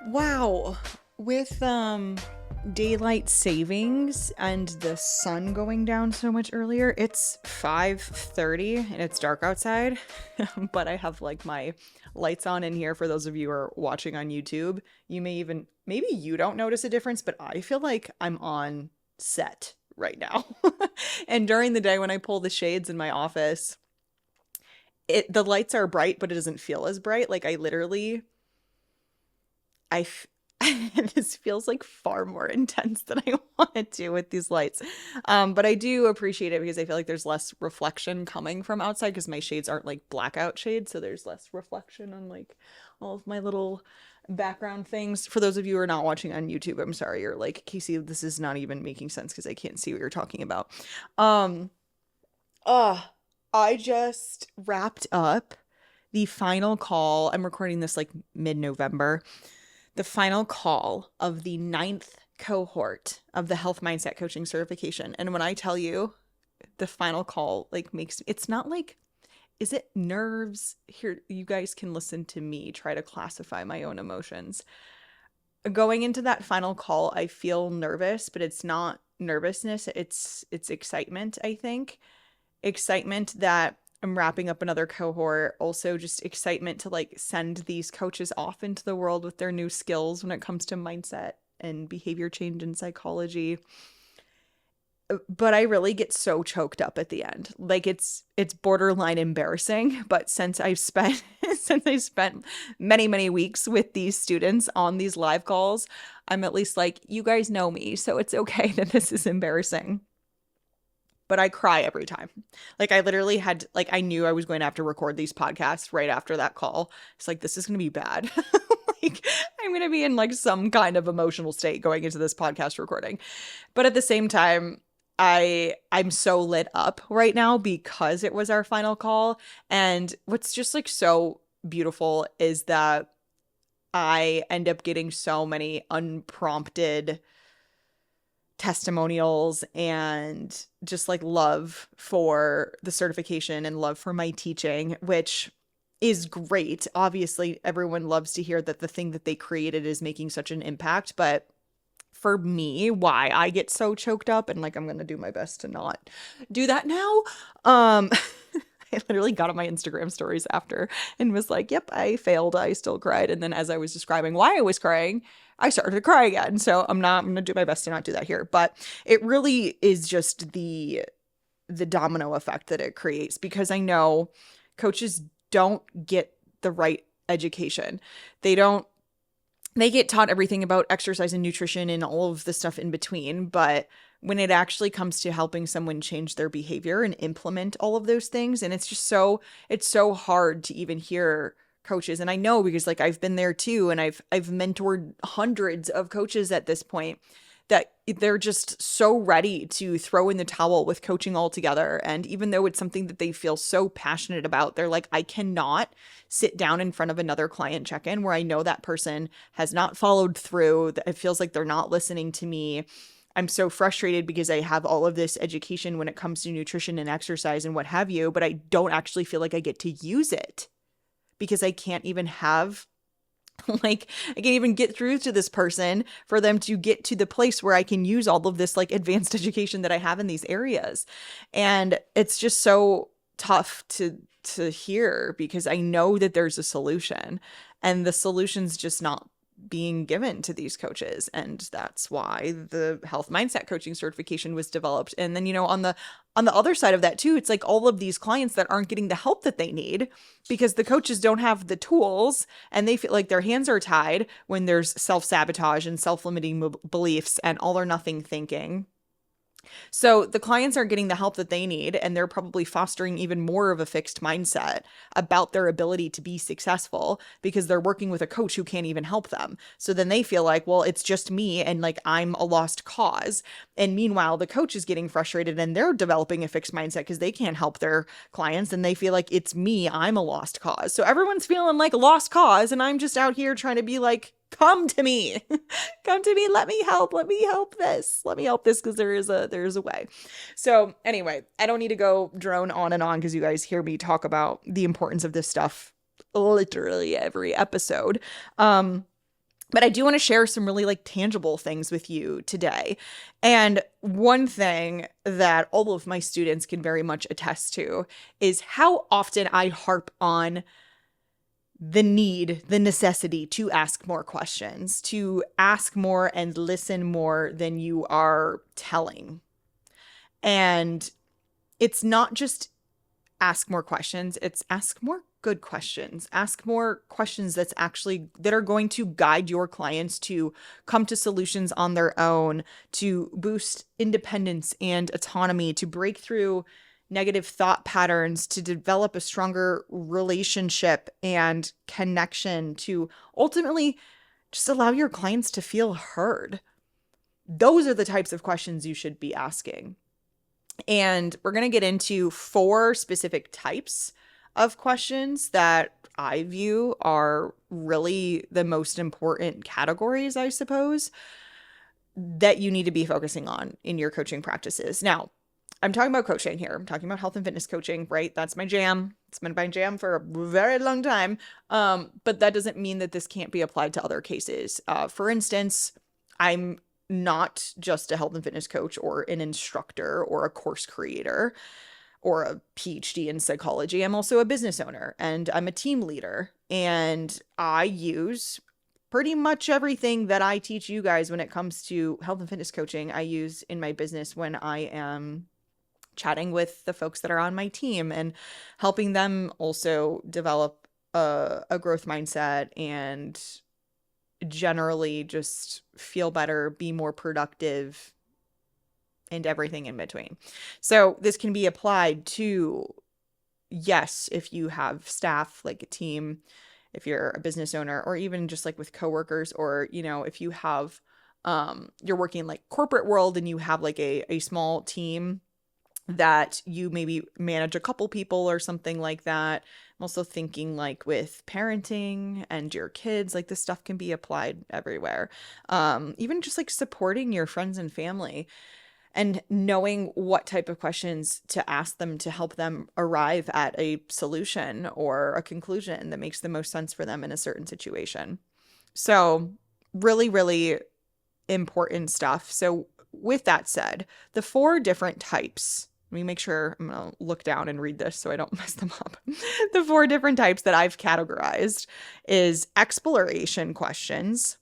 Wow. With daylight savings and the sun going down so much earlier, it's 5:30 and it's dark outside. But I have like my lights on in here for those of you who are watching on YouTube. You may even maybe you don't notice a difference, but I feel like I'm on set right now. And during the day when I pull the shades in my office, the lights are bright, but it doesn't feel as bright. Like I literally I f- this feels like far more intense than I wanted to with these lights. But I do appreciate it because I feel like there's less reflection coming from outside because my shades aren't like blackout shades, so there's less reflection on like all of my little background things. For those of you who are not watching on YouTube, I'm sorry, you're like, Kasey, this is not even making sense because I can't see what you're talking about. Um, uh, I just wrapped up the final call. I'm recording this like mid-November, the final call of the ninth cohort of the health mindset coaching certification. And when I tell you the final call, like it's not like, is it nerves? Here, you guys can listen to me try to classify my own emotions. Going into that final call, I feel nervous, but it's not nervousness. It's excitement, I think. Excitement that I'm wrapping up another cohort. Also, just excitement to like send these coaches off into the world with their new skills when it comes to mindset and behavior change and psychology. But I really get so choked up at the end. Like it's borderline embarrassing, but since I've spent since I spent many weeks with these students on these live calls, I'm at least like, you guys know me, so it's okay that this is embarrassing. But I cry every time. Like I literally had like I knew I was going to have to record these podcasts right after that call. It's like this is going to be bad. Like I'm going to be in like some kind of emotional state going into this podcast recording. But at the same time, I'm so lit up right now because it was our final call, and what's just like so beautiful is that I end up getting so many unprompted testimonials and just like love for the certification and love for my teaching, which is great. Obviously, everyone loves to hear that the thing that they created is making such an impact, but for me, why I get so choked up and like I'm going to do my best to not do that now. Um I literally got on my Instagram stories after and was like, yep, I failed. I still cried. And then as I was describing why I was crying, I started to cry again. So I'm going to do my best to not do that here. But it really is just the domino effect that it creates because I know coaches don't get the right education. They don't they get taught everything about exercise and nutrition and all of the stuff in between, but when it actually comes to helping someone change their behavior and implement all of those things, and it's so hard to even hear coaches. And I know because like I've been there too, and I've mentored hundreds of coaches at this point, that they're just so ready to throw in the towel with coaching altogether. And even though it's something that they feel so passionate about, they're like, I cannot sit down in front of another client check-in where I know that person has not followed through. It feels like they're not listening to me. I'm so frustrated because I have all of this education when it comes to nutrition and exercise and what have you, but I don't actually feel like I get to use it because I can't even have like I can't even get through to this person for them to get to the place where I can use all of this like advanced education that I have in these areas. And it's just so tough to hear because I know that there's a solution and the solution's just not being given to these coaches, and that's why the health mindset coaching certification was developed. And then on the other side of that too, it's like all of these clients that aren't getting the help that they need because the coaches don't have the tools and they feel like their hands are tied when there's self-sabotage and self-limiting beliefs and all or nothing thinking. So the clients aren't getting the help that they need, and they're probably fostering even more of a fixed mindset about their ability to be successful because they're working with a coach who can't even help them. So then they feel like, well, it's just me and like I'm a lost cause. And meanwhile, the coach is getting frustrated and they're developing a fixed mindset because they can't help their clients and they feel like it's me, I'm a lost cause. So everyone's feeling like a lost cause, and I'm just out here trying to be like, come to me. Come to me, let me help this because there is a way. So anyway, I don't need to go drone on and on because you guys hear me talk about the importance of this stuff literally every episode. But I do want to share some really like tangible things with you today. And one thing that all of my students can very much attest to is how often I harp on the need, the necessity to ask more questions, to ask more and listen more than you are telling. And it's not just ask more questions, it's ask more good questions. Ask more questions that are going to guide your clients to come to solutions on their own, to boost independence and autonomy, to break through negative thought patterns, to develop a stronger relationship and connection, to ultimately just allow your clients to feel heard. Those are the types of questions you should be asking. And we're going to get into 4 specific types of questions that I view are really the most important categories, I suppose, that you need to be focusing on in your coaching practices. Now, I'm talking about coaching here. I'm talking about health and fitness coaching, right? That's my jam. It's been my jam for a very long time. But that doesn't mean that this can't be applied to other cases. For instance, I'm not just a health and fitness coach or an instructor or a course creator or a PhD in psychology. I'm also a business owner and I'm a team leader. And I use pretty much everything that I teach you guys when it comes to health and fitness coaching, I use in my business when I am chatting with the folks that are on my team and helping them also develop a growth mindset and generally just feel better, be more productive, and everything in between. So this can be applied to, yes, if you have staff, like a team, if you're a business owner, or even just like with coworkers, or, you know, if you have, you're working like corporate world and you have like a small team that you maybe manage a couple people or something like that. I'm also thinking like with parenting and your kids, like this stuff can be applied everywhere. Even just like supporting your friends and family and knowing what type of questions to ask them to help them arrive at a solution or a conclusion that makes the most sense for them in a certain situation. So really, really important stuff. So with that said, the 4 different types, let me make sure I'm going to look down and read this so I don't mess them up. The 4 different types that I've categorized is exploration questions,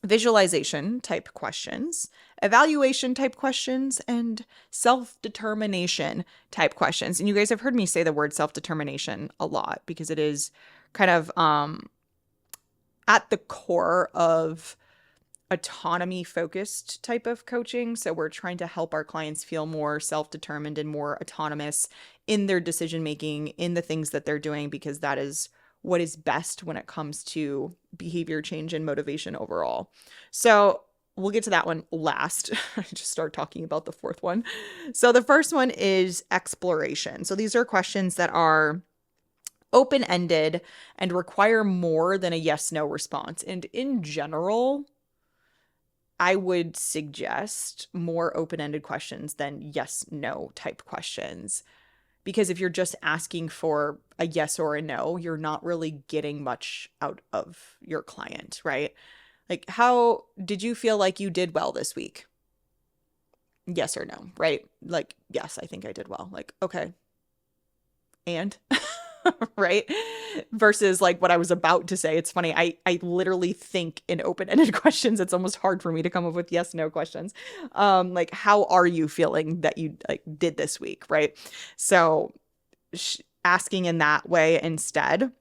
visualization type questions, evaluation type questions, and self-determination type questions. And you guys have heard me say the word self-determination a lot because it is kind of at the core of autonomy focused type of coaching. So we're trying to help our clients feel more self-determined and more autonomous in their decision making, in the things that they're doing, because that is what is best when it comes to behavior change and motivation overall. So we'll get to that one last. I just start talking about the 4th one. So the first one is exploration. So these are questions that are open-ended and require more than a yes/no response. And in general, I would suggest more open-ended questions than yes/no type questions. Because if you're just asking for a yes or a no, you're not really getting much out of your client, right? Like, how did you feel like you did well this week? Yes or no, right? Like, yes, I think I did well. Like, okay. And right? Versus like what I was about to say. It's funny. I literally think in open-ended questions. It's almost hard for me to come up with yes, no questions. Like, how are you feeling that you like did this week, right? So asking in that way instead.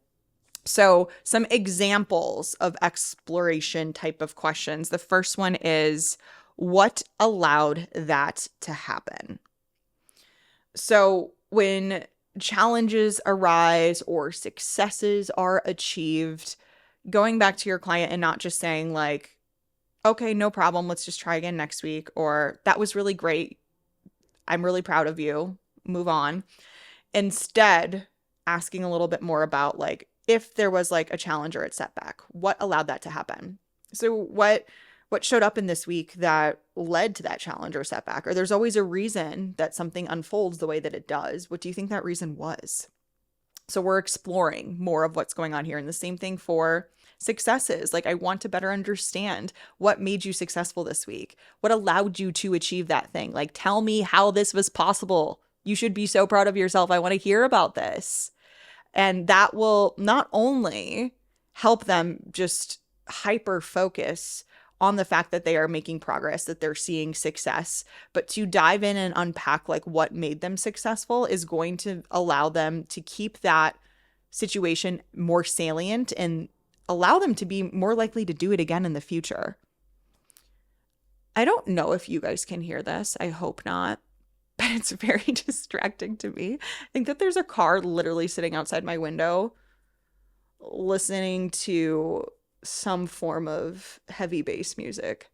So some examples of exploration type of questions. The first one is, what allowed that to happen? So when challenges arise or successes are achieved, going back to your client and not just saying like, okay, no problem, let's just try again next week, or that was really great, I'm really proud of you, move on. Instead, asking a little bit more about like, if there was like a challenge or a setback, what allowed that to happen? So what showed up in this week that led to that challenge or setback? Or there's always a reason that something unfolds the way that it does. What do you think that reason was? So we're exploring more of what's going on here. And the same thing for successes. Like, I want to better understand what made you successful this week, what allowed you to achieve that thing. Like, tell me how this was possible. You should be so proud of yourself. I want to hear about this. And that will not only help them just hyper focus on the fact that they are making progress, that they're seeing success, but to dive in and unpack like what made them successful is going to allow them to keep that situation more salient and allow them to be more likely to do it again in the future. I don't know if you guys can hear this. I hope not, but it's very distracting to me. I think that there's a car literally sitting outside my window listening to some form of heavy bass music.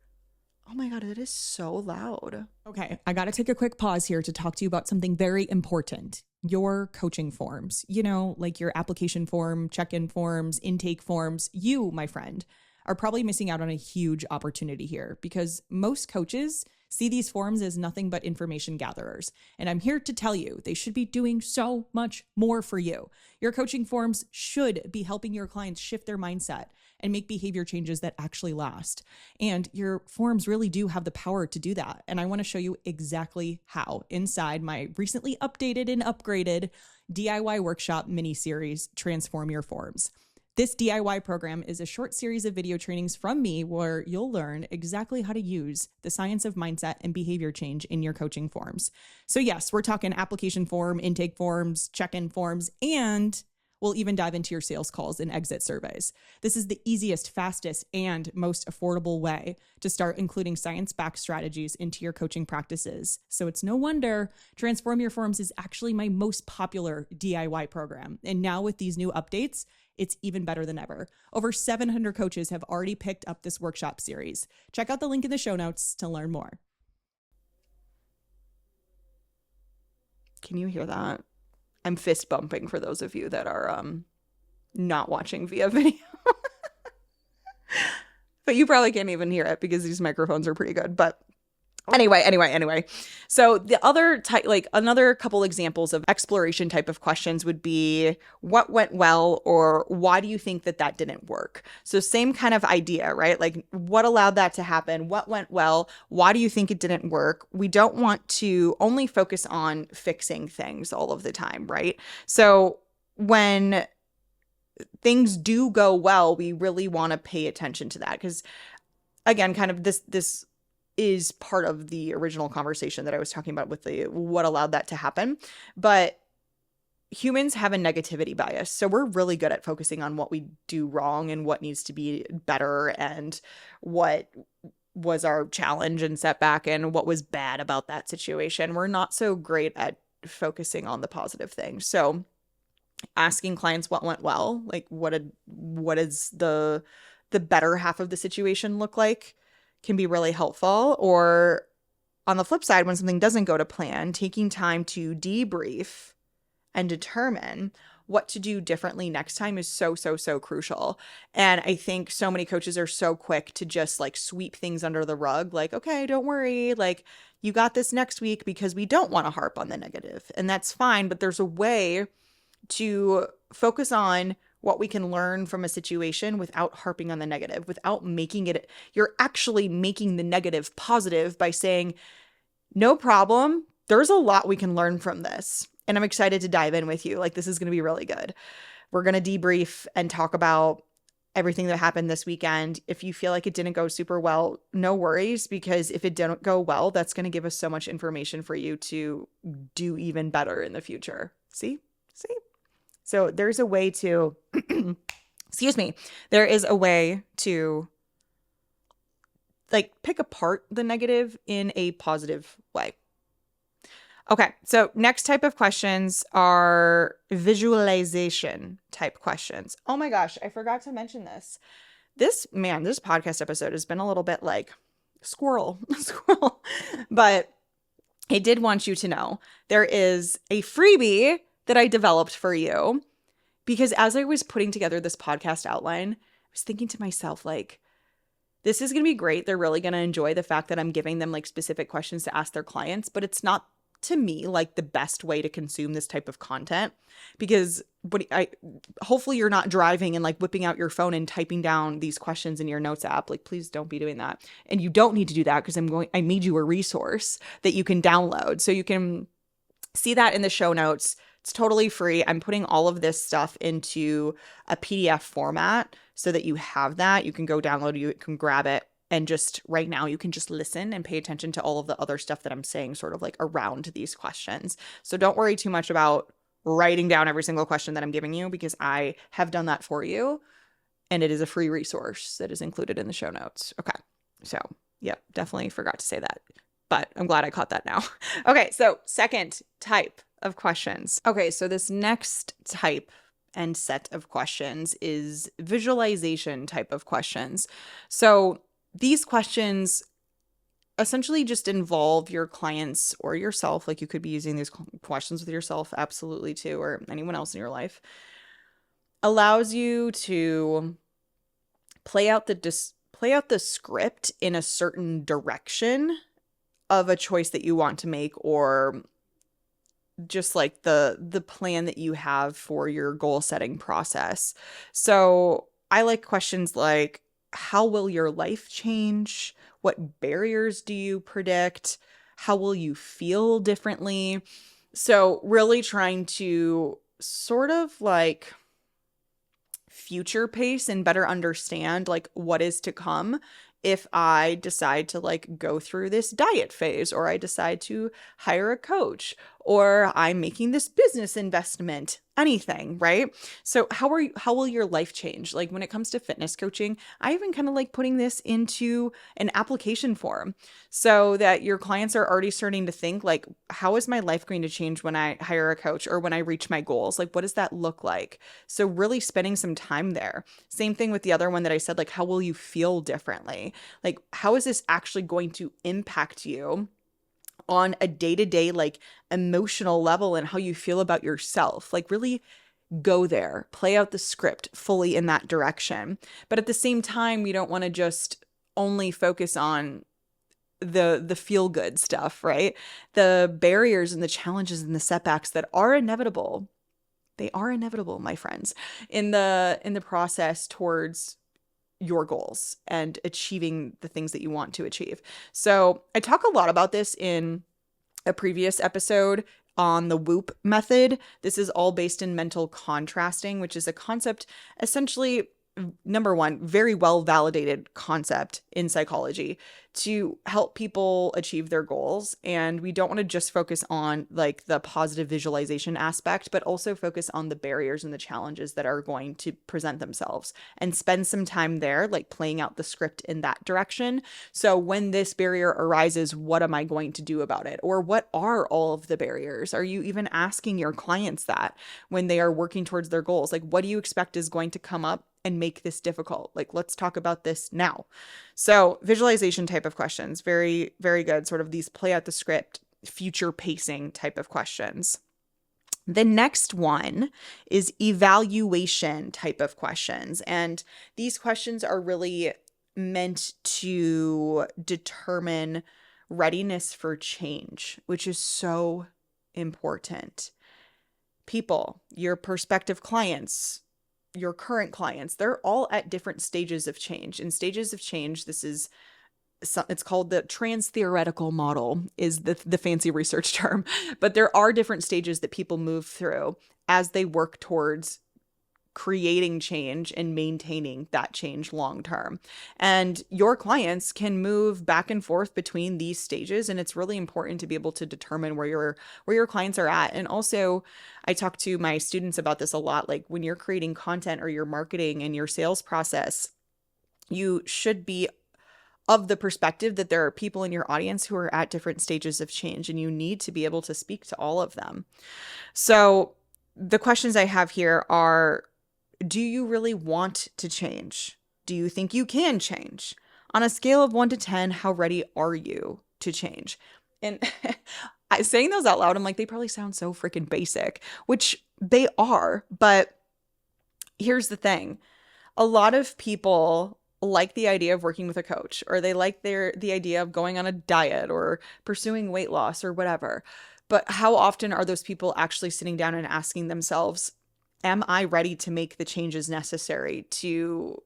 Oh my God, it is so loud. Okay, I got to take a quick pause here to talk to you about something very important. Your coaching forms, you know, like your application form, check-in forms, intake forms. You, my friend, are probably missing out on a huge opportunity here because most coaches see these forms as nothing but information gatherers. And I'm here to tell you, they should be doing so much more for you. Your coaching forms should be helping your clients shift their mindset and make behavior changes that actually last. And your forms really do have the power to do that. And I want to show you exactly how inside my recently updated and upgraded DIY workshop mini series, Transform Your Forms. This DIY program is a short series of video trainings from me where you'll learn exactly how to use the science of mindset and behavior change in your coaching forms. So yes, we're talking application form, intake forms, check-in forms, and we'll even dive into your sales calls and exit surveys. This is the easiest, fastest, and most affordable way to start including science-backed strategies into your coaching practices. So it's no wonder Transform Your Forms is actually my most popular DIY program. And now with these new updates, it's even better than ever. Over 700 coaches have already picked up this workshop series. Check out the link in the show notes to learn more. Can you hear that? I'm fist bumping for those of you that are not watching via video. But you probably can't even hear it because these microphones are pretty good. But anyway. So the other type, like another couple examples of exploration type of questions would be what went well or why do you think that that didn't work? So same kind of idea, right? Like what allowed that to happen? What went well? Why do you think it didn't work? We don't want to only focus on fixing things all of the time, right? So when things do go well, we really want to pay attention to that because again, kind of this is part of the original conversation that I was talking about with the what allowed that to happen. But humans have a negativity bias. So we're really good at focusing on what we do wrong and what needs to be better and what was our challenge and setback and what was bad about that situation. We're not so great at focusing on the positive things. So asking clients what went well, like what is the better half of the situation look like, can be really helpful. Or on the flip side, when something doesn't go to plan, taking time to debrief and determine what to do differently next time is so crucial. And I think so many coaches are so quick to just like sweep things under the rug. Like, okay, don't worry. Like you got this next week because we don't want to harp on the negative. And that's fine. But there's a way to focus on what we can learn from a situation without harping on the negative, without making it, you're actually making the negative positive by saying, no problem, there's a lot we can learn from this. And I'm excited to dive in with you. Like, this is going to be really good. We're going to debrief and talk about everything that happened this weekend. If you feel like it didn't go super well, no worries, because if it didn't go well, that's going to give us so much information for you to do even better in the future. See? So there's a way to, there is a way to like pick apart the negative in a positive way. Okay, so next type of questions are visualization type questions. Oh my gosh, I forgot to mention this. This podcast episode has been a little bit like squirrel, but I did want you to know there is a freebie that I developed for you, because as I was putting together this podcast outline, I was thinking to myself, like, this is going to be great. They're really going to enjoy the fact that I'm giving them like specific questions to ask their clients, but it's not to me like the best way to consume this type of content, because hopefully you're not driving and like whipping out your phone and typing down these questions in your notes app. Like, please don't be doing that. And you don't need to do that, because I made you a resource that you can download. So you can see that in the show notes. It's totally free. I'm putting all of this stuff into a PDF format so that you have that. You can go download, you can grab it. And just right now, you can just listen and pay attention to all of the other stuff that I'm saying sort of like around these questions. So don't worry too much about writing down every single question that I'm giving you, because I have done that for you. And it is a free resource that is included in the show notes. Okay. So, yeah, definitely forgot to say that, but I'm glad I caught that now. Okay. So second type of questions. Okay. So this next type and set of questions is visualization type of questions. So these questions essentially just involve your clients or yourself. Like, you could be using these questions with yourself, absolutely, too, or anyone else in your life. Allows you to play out the script in a certain direction of a choice that you want to make, or just like the plan that you have for your goal setting process. So I like questions like, how will your life change? What barriers do you predict? How will you feel differently? So really trying to sort of like future pace and better understand like what is to come if I decide to like go through this diet phase, or I decide to hire a coach, or I'm making this business investment, anything, right? So how will your life change? Like, when it comes to fitness coaching, I even kind of like putting this into an application form so that your clients are already starting to think like, how is my life going to change when I hire a coach, or when I reach my goals? Like, what does that look like? So really spending some time there. Same thing with the other one that I said, like, how will you feel differently? Like, how is this actually going to impact you on a day-to-day, like, emotional level, and how you feel about yourself? Like, really go there, play out the script fully in that direction. But at the same time, we don't want to just only focus on the feel good stuff, right? The barriers and the challenges and the setbacks that are inevitable. They are inevitable, my friends, in the process towards your goals and achieving the things that you want to achieve. So I talk a lot about this in a previous episode on the WOOP method. This is all based in mental contrasting, which is a concept, essentially, number one, very well validated concept in psychology to help people achieve their goals. And we don't want to just focus on like the positive visualization aspect, but also focus on the barriers and the challenges that are going to present themselves, and spend some time there, like playing out the script in that direction. So when this barrier arises, what am I going to do about it? Or what are all of the barriers? Are you even asking your clients that when they are working towards their goals? Like, what do you expect is going to come up and make this difficult? Like, let's talk about this now. So visualization type of questions, very, very good. Sort of these play out the script, future pacing type of questions. The next one is evaluation type of questions. And these questions are really meant to determine readiness for change, which is so important. People, your prospective clients, your current clients, they're all at different stages of change. In stages of change, it's called the trans-theoretical model, is the fancy research term. But there are different stages that people move through as they work towards creating change and maintaining that change long term. And your clients can move back and forth between these stages, and it's really important to be able to determine where your clients are at. And also, I talk to my students about this a lot. Like, when you're creating content or your marketing and your sales process, you should be of the perspective that there are people in your audience who are at different stages of change, and you need to be able to speak to all of them. So the questions I have here are, do you really want to change? Do you think you can change? On a scale of 1 to 10, how ready are you to change? And saying those out loud, I'm like, they probably sound so freaking basic, which they are. But here's the thing. A lot of people like the idea of working with a coach, or they like the idea of going on a diet or pursuing weight loss or whatever. But how often are those people actually sitting down and asking themselves, am I ready to make the changes necessary to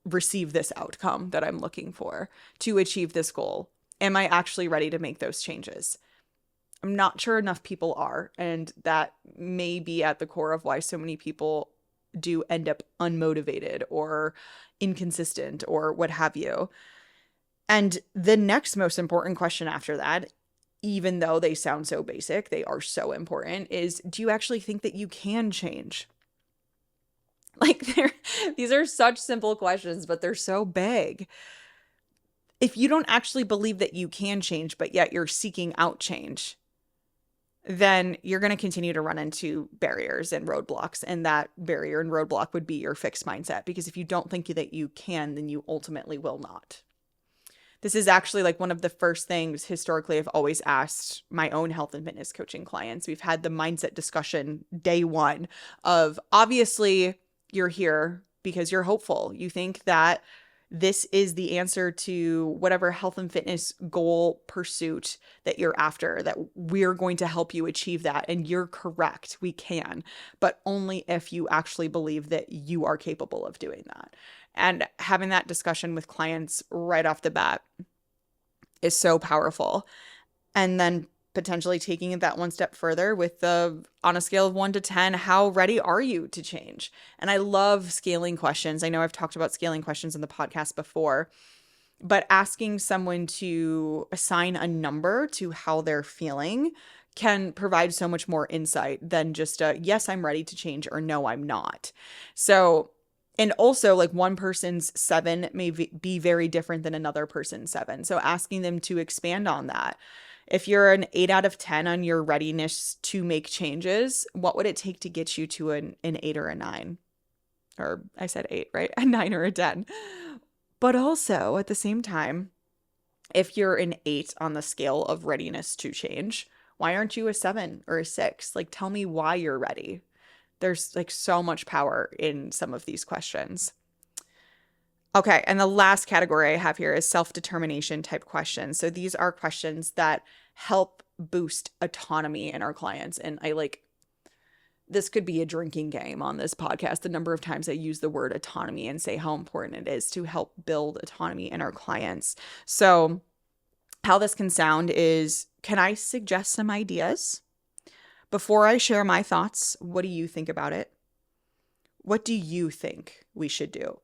receive this outcome that I'm looking for, to achieve this goal? Am I actually ready to make those changes? I'm not sure enough people are, and that may be at the core of why so many people do end up unmotivated or inconsistent or what have you. And the next most important question after that, even though they sound so basic, they are so important, is do you actually think that you can change? Like these are such simple questions, but they're so big. If you don't actually believe that you can change, but yet you're seeking out change, then you're going to continue to run into barriers and roadblocks. And that barrier and roadblock would be your fixed mindset. Because if you don't think that you can, then you ultimately will not. This is actually like one of the first things historically I've always asked my own health and fitness coaching clients. We've had the mindset discussion day one of, obviously you're here because you're hopeful. You think that this is the answer to whatever health and fitness goal pursuit that you're after, that we're going to help you achieve that. And you're correct. We can, but only if you actually believe that you are capable of doing that. And having that discussion with clients right off the bat is so powerful. And then potentially taking it that one step further with the, on a scale of 1 to 10, how ready are you to change? And I love scaling questions. I know I've talked about scaling questions in the podcast before, but asking someone to assign a number to how they're feeling can provide so much more insight than just a, yes, I'm ready to change, or no, I'm not. So, and also like one person's 7 may be very different than another person's 7. So asking them to expand on that. If you're an 8 out of 10 on your readiness to make changes, what would it take to get you to an 8 or a 9? Or I said 8, right? A 9 or a 10. But also at the same time, if you're an 8 on the scale of readiness to change, why aren't you a 7 or a 6? Like, tell me why you're ready. There's like so much power in some of these questions. Okay, and the last category I have here is self-determination type questions. So these are questions that help boost autonomy in our clients. And this could be a drinking game on this podcast, the number of times I use the word autonomy and say how important it is to help build autonomy in our clients. So how this can sound is, can I suggest some ideas? Before I share my thoughts, what do you think about it? What do you think we should do?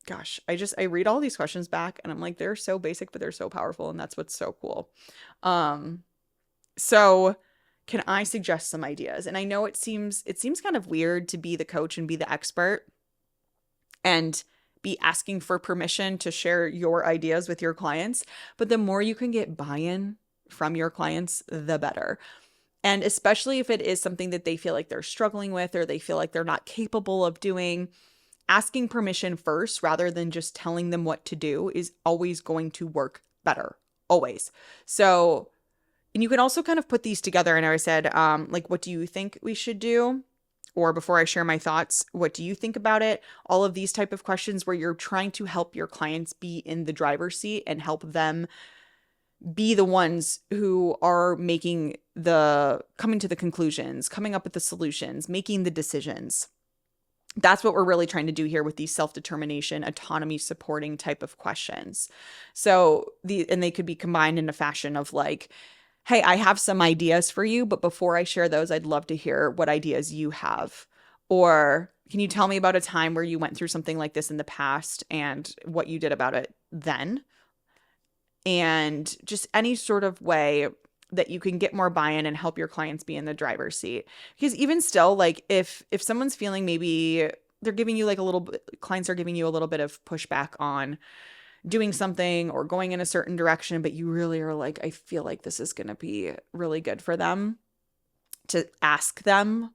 Gosh, I read all these questions back and I'm like, they're so basic, but they're so powerful. And that's what's so cool. So can I suggest some ideas? And I know it seems kind of weird to be the coach and be the expert and be asking for permission to share your ideas with your clients. But the more you can get buy-in from your clients, the better. And especially if it is something that they feel like they're struggling with, or they feel like they're not capable of doing, asking permission first rather than just telling them what to do is always going to work better. Always. So, and you can also kind of put these together. And I said, like, what do you think we should do? Or before I share my thoughts, what do you think about it? All of these type of questions where you're trying to help your clients be in the driver's seat and help them be the ones who are coming to the conclusions, coming up with the solutions, making the decisions. That's what we're really trying to do here with these self-determination, autonomy supporting type of questions. So they could be combined in a fashion of like, hey, I have some ideas for you, but before I share those, I'd love to hear what ideas you have. Or can you tell me about a time where you went through something like this in the past and what you did about it then? And just any sort of way that you can get more buy-in and help your clients be in the driver's seat. Because even still, like if someone's feeling maybe they're giving you like a little bit, clients are giving you a little bit of pushback on doing something or going in a certain direction, but you really are like, I feel like this is going to be really good for them, to ask them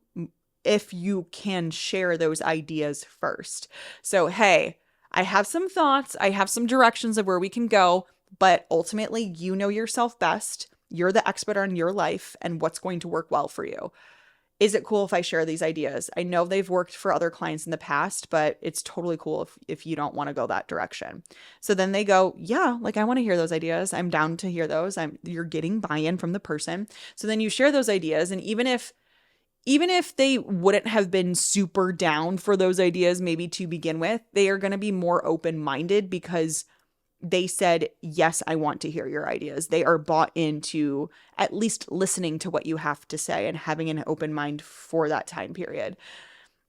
if you can share those ideas first. So, hey, I have some thoughts, I have some directions of where we can go, but ultimately you know yourself best. You're the expert on your life and what's going to work well for you. Is it cool if I share these ideas? I know they've worked for other clients in the past, but it's totally cool if you don't want to go that direction. So then they go, yeah, like I want to hear those ideas. I'm down to hear those. You're getting buy-in from the person. So then you share those ideas. And even if they wouldn't have been super down for those ideas, maybe to begin with, they are going to be more open-minded because they said, yes, I want to hear your ideas. They are bought into at least listening to what you have to say and having an open mind for that time period.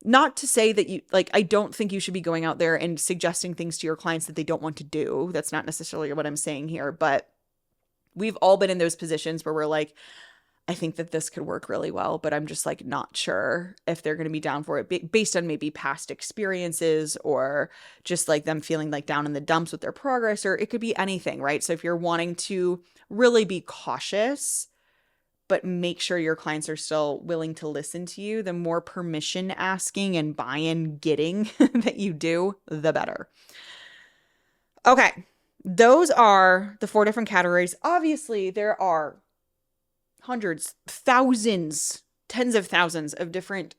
Not to say that I don't think you should be going out there and suggesting things to your clients that they don't want to do. That's not necessarily what I'm saying here, but we've all been in those positions where we're like, I think that this could work really well, but I'm just like not sure if they're going to be down for it based on maybe past experiences or just like them feeling like down in the dumps with their progress, or it could be anything, right? So if you're wanting to really be cautious, but make sure your clients are still willing to listen to you, the more permission asking and buy-in getting that you do, the better. Okay. Those are the 4 different categories. Obviously, there are hundreds, thousands, tens of thousands of different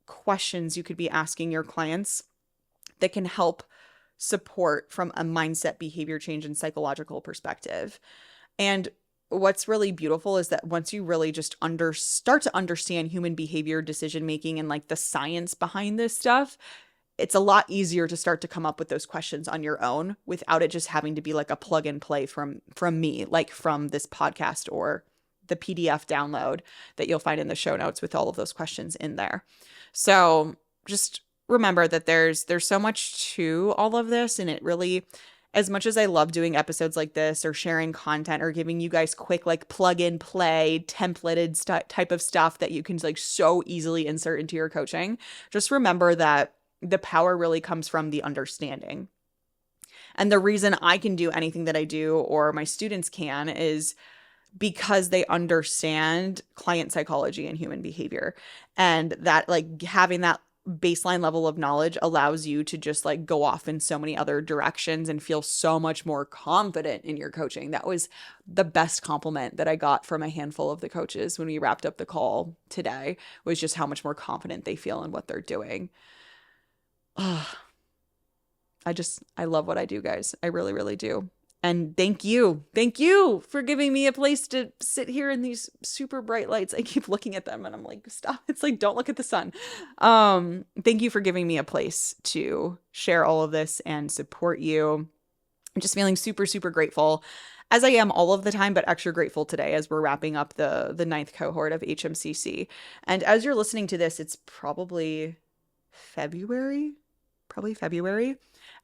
questions you could be asking your clients that can help support from a mindset, behavior change, and psychological perspective. And what's really beautiful is that once you really just start to understand human behavior, decision making, and like the science behind this stuff, it's a lot easier to start to come up with those questions on your own without it just having to be like a plug and play from me, like from this podcast or the PDF download that you'll find in the show notes with all of those questions in there. So just remember that there's so much to all of this, and it really, as much as I love doing episodes like this or sharing content or giving you guys quick like plug and play templated type of stuff that you can like so easily insert into your coaching, just remember that the power really comes from the understanding. And the reason I can do anything that I do or my students can is because they understand client psychology and human behavior, and that like having that baseline level of knowledge allows you to just like go off in so many other directions and feel so much more confident in your coaching. That was the best compliment that I got from a handful of the coaches when we wrapped up the call today, was just how much more confident they feel in what they're doing. I love what I do, guys. I really, really do. And thank you for giving me a place to sit here in these super bright lights. I keep looking at them and I'm like, stop. It's like, don't look at the sun. Thank you for giving me a place to share all of this and support you. I'm just feeling super, super grateful, as I am all of the time, but extra grateful today as we're wrapping up the 9th cohort of HMCC. And as you're listening to this, it's probably February,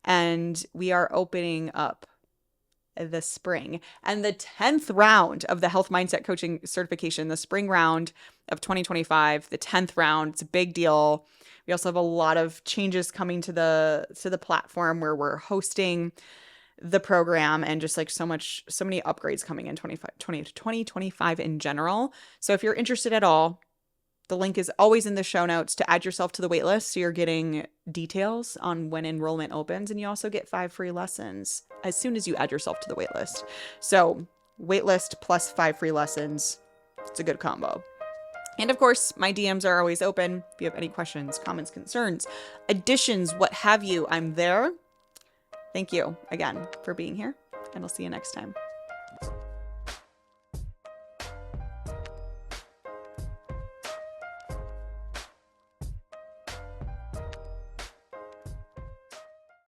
and we are opening up the spring and the 10th round of the health mindset coaching certification, the spring round of 2025, the 10th round. It's a big deal. We also have a lot of changes coming to the platform where we're hosting the program, and just like so many upgrades coming in 2025 in general. So if you're interested at all, the link is always in the show notes to add yourself to the waitlist, so you're getting details on when enrollment opens, and you also get 5 free lessons as soon as you add yourself to the waitlist. So waitlist plus 5 free lessons, it's a good combo. And of course, my DMs are always open. If you have any questions, comments, concerns, additions, what have you, I'm there. Thank you again for being here, and I'll see you next time.